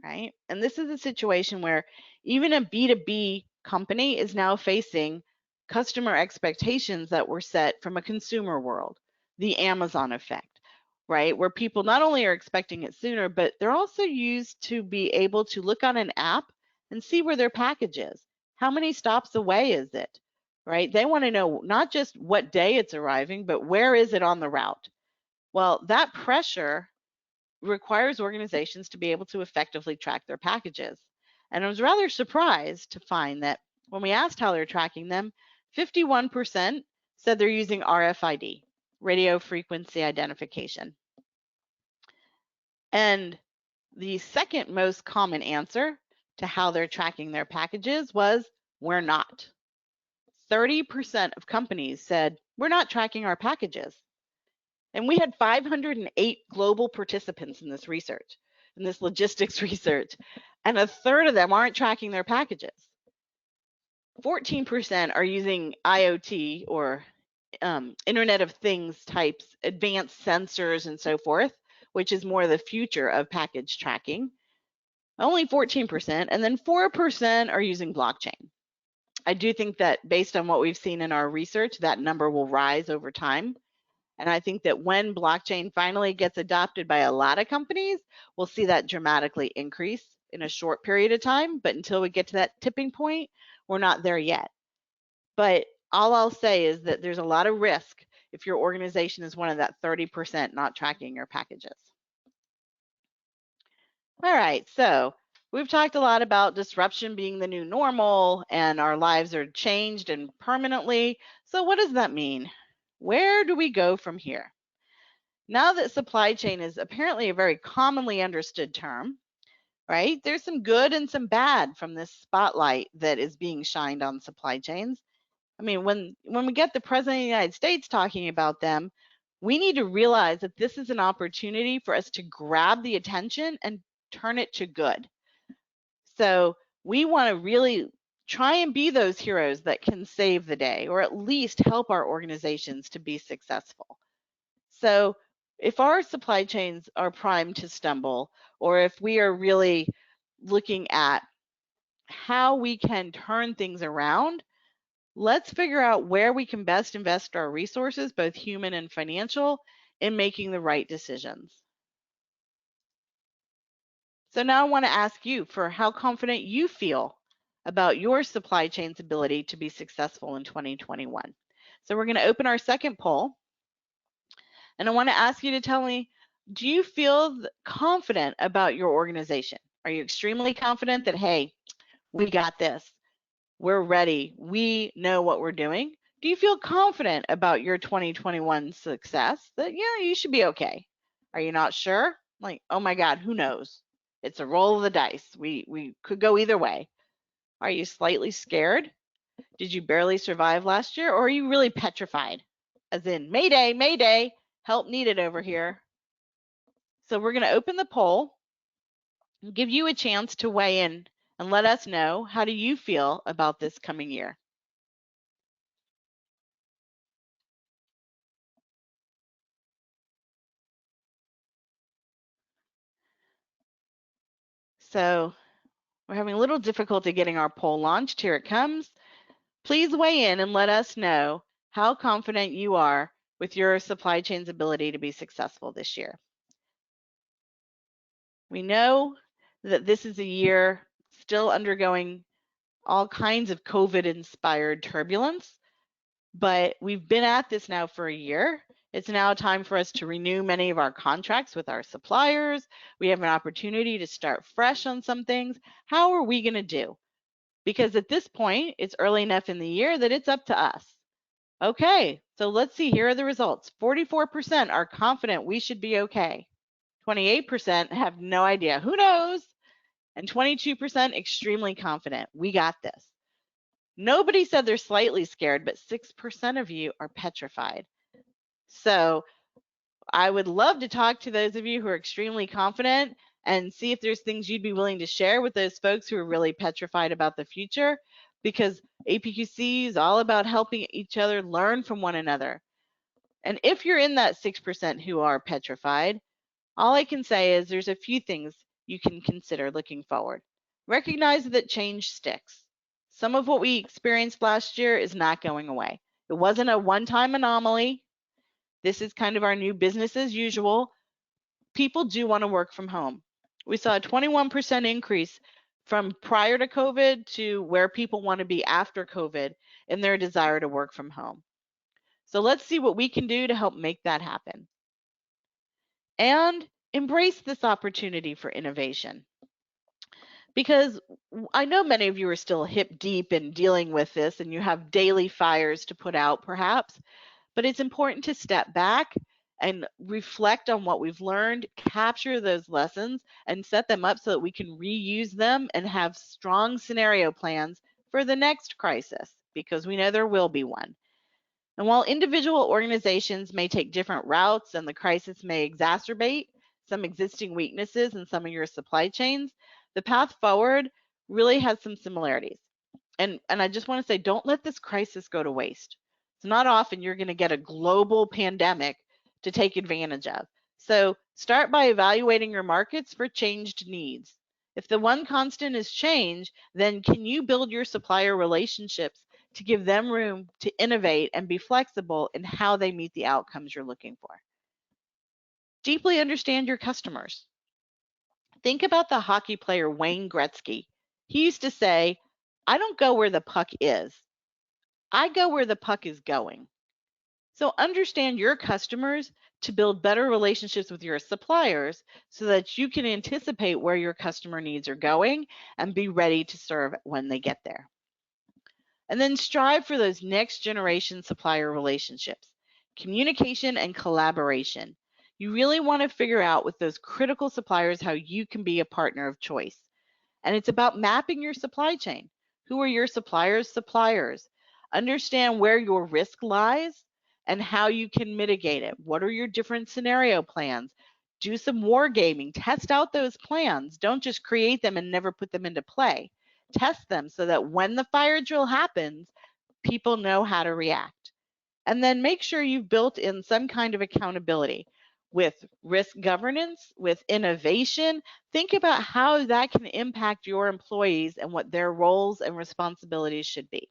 right? And this is a situation where even a B2B company is now facing customer expectations that were set from a consumer world, the Amazon effect, right? Where people not only are expecting it sooner, but they're also used to be able to look on an app and see where their package is. How many stops away is it, right? They want to know not just what day it's arriving, but where is it on the route? Well, that pressure requires organizations to be able to effectively track their packages. And I was rather surprised to find that when we asked how they're tracking them, 51% said they're using RFID, radio frequency identification. And the second most common answer to how they're tracking their packages was, we're not. 30% of companies said, we're not tracking our packages. And we had 508 global participants in this research, in this logistics research, and a third of them aren't tracking their packages. 14% are using IoT or Internet of Things types, advanced sensors and so forth, which is more the future of package tracking. Only 14%, and then 4% are using blockchain. I do think that based on what we've seen in our research, that number will rise over time. And I think that when blockchain finally gets adopted by a lot of companies, we'll see that dramatically increase in a short period of time. But until we get to that tipping point, we're not there yet. But all I'll say is that there's a lot of risk if your organization is one of that 30% not tracking your packages. All right, so we've talked a lot about disruption being the new normal and our lives are changed and permanently. So what does that mean? Where do we go from here? Now that supply chain is apparently a very commonly understood term, right? There's some good and some bad from this spotlight that is being shined on supply chains. I mean, when we get the President of the United States talking about them, we need to realize that this is an opportunity for us to grab the attention and turn it to good. So we want to really try and be those heroes that can save the day, or at least help our organizations to be successful. So if our supply chains are primed to stumble, or if we are really looking at how we can turn things around, let's figure out where we can best invest our resources, both human and financial, in making the right decisions. So now I want to ask you for how confident you feel about your supply chain's ability to be successful in 2021. So we're going to open our second poll. And I want to ask you to tell me, do you feel confident about your organization? Are you extremely confident that, hey, we got this, we're ready, we know what we're doing? Do you feel confident about your 2021 success, that, yeah, you should be okay? Are you not sure? Like, oh my God, who knows? It's a roll of the dice. We could go either way. Are you slightly scared? Did you barely survive last year? Or are you really petrified? As in, Mayday, Mayday, help needed over here. So we're going to open the poll and give you a chance to weigh in and let us know, how do you feel about this coming year? So we're having a little difficulty getting our poll launched. Here it comes. Please weigh in and let us know how confident you are with your supply chain's ability to be successful this year. We know that this is a year still undergoing all kinds of COVID-inspired turbulence, but we've been at this now for a year. It's now time for us to renew many of our contracts with our suppliers. We have an opportunity to start fresh on some things. How are we going to do? Because at this point, it's early enough in the year that it's up to us. Okay, so let's see. Here are the results. 44% are confident we should be okay. 28% have no idea. Who knows? And 22% extremely confident. We got this. Nobody said they're slightly scared, but 6% of you are petrified. So I would love to talk to those of you who are extremely confident and see if there's things you'd be willing to share with those folks who are really petrified about the future, because APQC is all about helping each other learn from one another. And if you're in that 6% who are petrified, all I can say is there's a few things you can consider looking forward. Recognize that change sticks. Some of what we experienced last year is not going away. It wasn't a one-time anomaly. This is kind of our new business as usual. People do want to work from home. We saw a 21% increase from prior to COVID to where people want to be after COVID in their desire to work from home. So let's see what we can do to help make that happen. And embrace this opportunity for innovation. Because I know many of you are still hip deep in dealing with this and you have daily fires to put out perhaps, but it's important to step back and reflect on what we've learned, capture those lessons, and set them up so that we can reuse them and have strong scenario plans for the next crisis, because we know there will be one. And while individual organizations may take different routes and the crisis may exacerbate some existing weaknesses in some of your supply chains, the path forward really has some similarities. And I just want to say, don't let this crisis go to waste. It's not often you're going to get a global pandemic to take advantage of. So start by evaluating your markets for changed needs. If the one constant is change, then can you build your supplier relationships to give them room to innovate and be flexible in how they meet the outcomes you're looking for? Deeply understand your customers. Think about the hockey player Wayne Gretzky. He used to say, I don't go where the puck is, I go where the puck is going. So understand your customers to build better relationships with your suppliers so that you can anticipate where your customer needs are going and be ready to serve when they get there. And then strive for those next generation supplier relationships, communication and collaboration. You really want to figure out with those critical suppliers how you can be a partner of choice. And it's about mapping your supply chain. Who are your suppliers' suppliers? Understand where your risk lies and how you can mitigate it. What are your different scenario plans? Do some wargaming. Test out those plans. Don't just create them and never put them into play. Test them so that when the fire drill happens, people know how to react. And then make sure you've built in some kind of accountability with risk governance, with innovation. Think about how that can impact your employees and what their roles and responsibilities should be.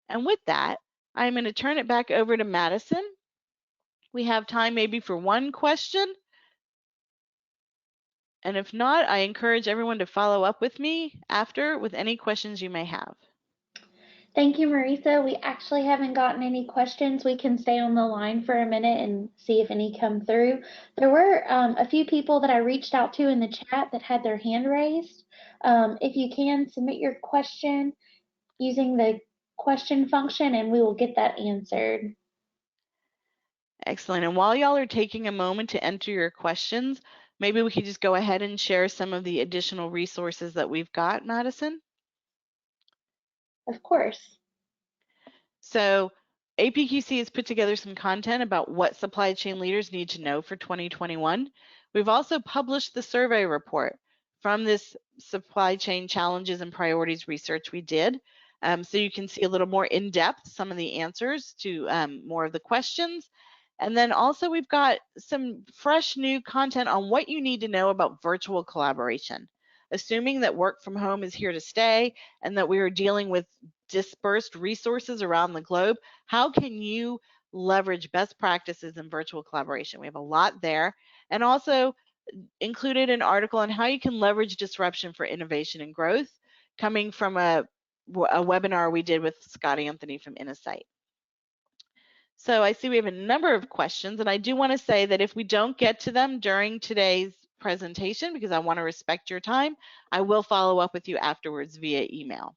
And with that, I'm going to turn it back over to Madison. We have time maybe for one question. And if not, I encourage everyone to follow up with me after with any questions you may have. Thank you, Marisa. We actually haven't gotten any questions. We can stay on the line for a minute and see if any come through. There were a few people that I reached out to in the chat that had their hand raised. If you can, submit your question using the question function and we will get that answered. Excellent. And while y'all are taking a moment to enter your questions, maybe we could just go ahead and share some of the additional resources that we've got, Madison. Of course. So APQC has put together some content about what supply chain leaders need to know for 2021. We've also published the survey report from this supply chain challenges and priorities research we did. So you can see a little more in depth some of the answers to more of the questions. And then also we've got some fresh new content on what you need to know about virtual collaboration. Assuming that work from home is here to stay and that we are dealing with dispersed resources around the globe, how can you leverage best practices in virtual collaboration? We have a lot there. And also included an article on how you can leverage disruption for innovation and growth, coming from a webinar we did with Scott Anthony from Innosight. So I see we have a number of questions, and I do want to say that if we don't get to them during today's presentation, because I want to respect your time, I will follow up with you afterwards via email.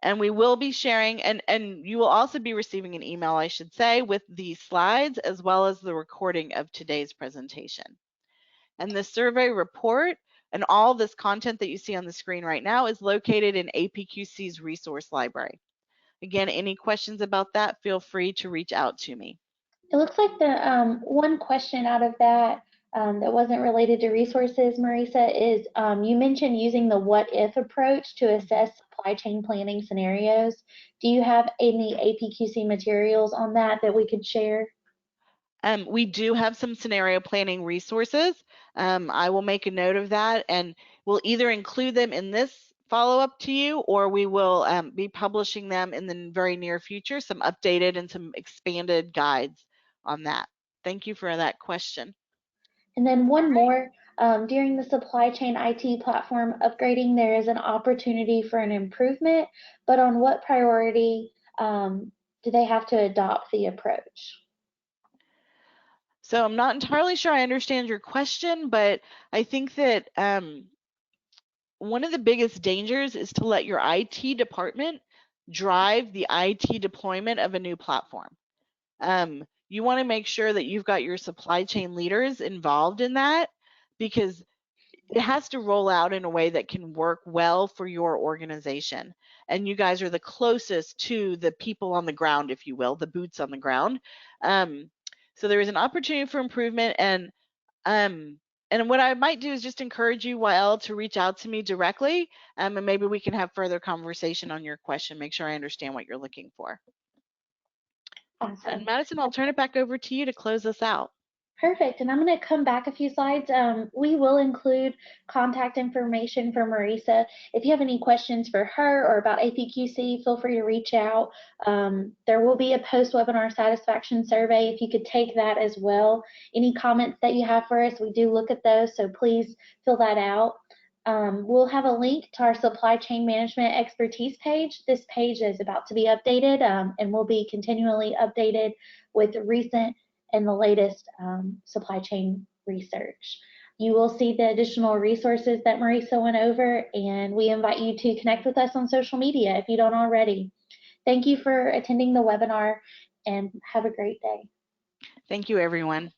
And we will be sharing, and you will also be receiving an email, I should say, with the slides as well as the recording of today's presentation. And the survey report and all this content that you see on the screen right now is located in APQC's resource library. Again, any questions about that, feel free to reach out to me. It looks like the one question out of that that wasn't related to resources, Marisa, is you mentioned using the what if approach to assess supply chain planning scenarios. Do you have any APQC materials on that that we could share? We do have some scenario planning resources. I will make a note of that, and we'll either include them in this follow-up to you, or we will be publishing them in the very near future, some updated and some expanded guides on that. Thank you for that question. And then one more, during the supply chain IT platform upgrading, there is an opportunity for an improvement, but on what priority do they have to adopt the approach? So I'm not entirely sure I understand your question, but I think that one of the biggest dangers is to let your IT department drive the IT deployment of a new platform. You want to make sure that you've got your supply chain leaders involved in that, because it has to roll out in a way that can work well for your organization. And you guys are the closest to the people on the ground, if you will, the boots on the ground. So there is an opportunity for improvement, and what I might do is just encourage you, Wael, to reach out to me directly, and maybe we can have further conversation on your question, make sure I understand what you're looking for. Awesome. And Madison, I'll turn it back over to you to close us out. Perfect. And I'm going to come back a few slides. We will include contact information for Marisa. If you have any questions for her or about APQC, feel free to reach out. There will be a post-webinar satisfaction survey. If you could take that as well. Any comments that you have for us, we do look at those, so please fill that out. We'll have a link to our supply chain management expertise page. This page is about to be updated and will be continually updated with recent and the latest supply chain research. You will see the additional resources that Marisa went over, and we invite you to connect with us on social media if you don't already. Thank you for attending the webinar, and have a great day. Thank you, everyone.